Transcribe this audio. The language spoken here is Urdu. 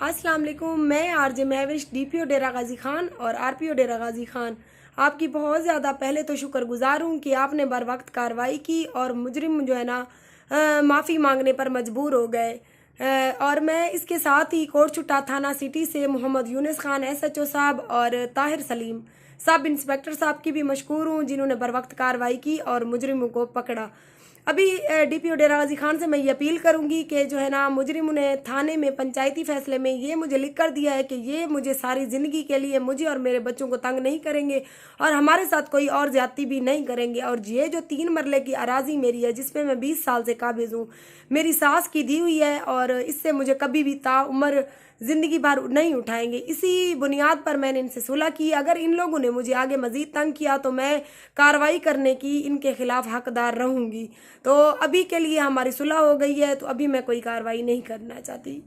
السلام علیکم، میں R J Mahwish D P O Dera Ghazi Khan اور آر پی او ڈیرہ غازی خان آپ کی بہت زیادہ پہلے تو شکر گزار ہوں کہ آپ نے بر وقت کارروائی کی اور مجرم جو ہے نا معافی مانگنے پر مجبور ہو گئے۔ اور میں اس کے ساتھ ہی کوٹ چھٹا تھانہ سٹی سے محمد یونس خان ایس ایچ او صاحب اور طاہر سلیم سب انسپیکٹر صاحب کی بھی مشکور ہوں جنہوں نے بر وقت کارروائی کی اور مجرموں کو پکڑا۔ ابھی D P O Dera Ghazi Khan سے میں یہ اپیل کروں گی کہ جو ہے نا مجرموں نے تھانے میں پنچایتی فیصلے میں یہ مجھے لکھ کر دیا ہے کہ یہ مجھے ساری زندگی کے لیے مجھے اور میرے بچوں کو تنگ نہیں کریں گے اور ہمارے ساتھ کوئی اور زیادتی بھی نہیں کریں گے، اور یہ جو 3 مرلے کی اراضی میری ہے جس پہ میں 20 سال سے قابض ہوں، میری ساس کی دی ہوئی ہے اور اس سے مجھے کبھی بھی تا عمر زندگی بھر نہیں اٹھائیں گے۔ اسی بنیاد پر میں نے ان سے صلح کی۔ اگر ان لوگوں نے مجھے آگے مزید تنگ کیا تو میں کارروائی کرنے کی ان کے خلاف حقدار رہوں گی۔ تو ابھی کے لیے ہماری صلح ہو گئی ہے، تو ابھی میں کوئی کارروائی نہیں کرنا چاہتی۔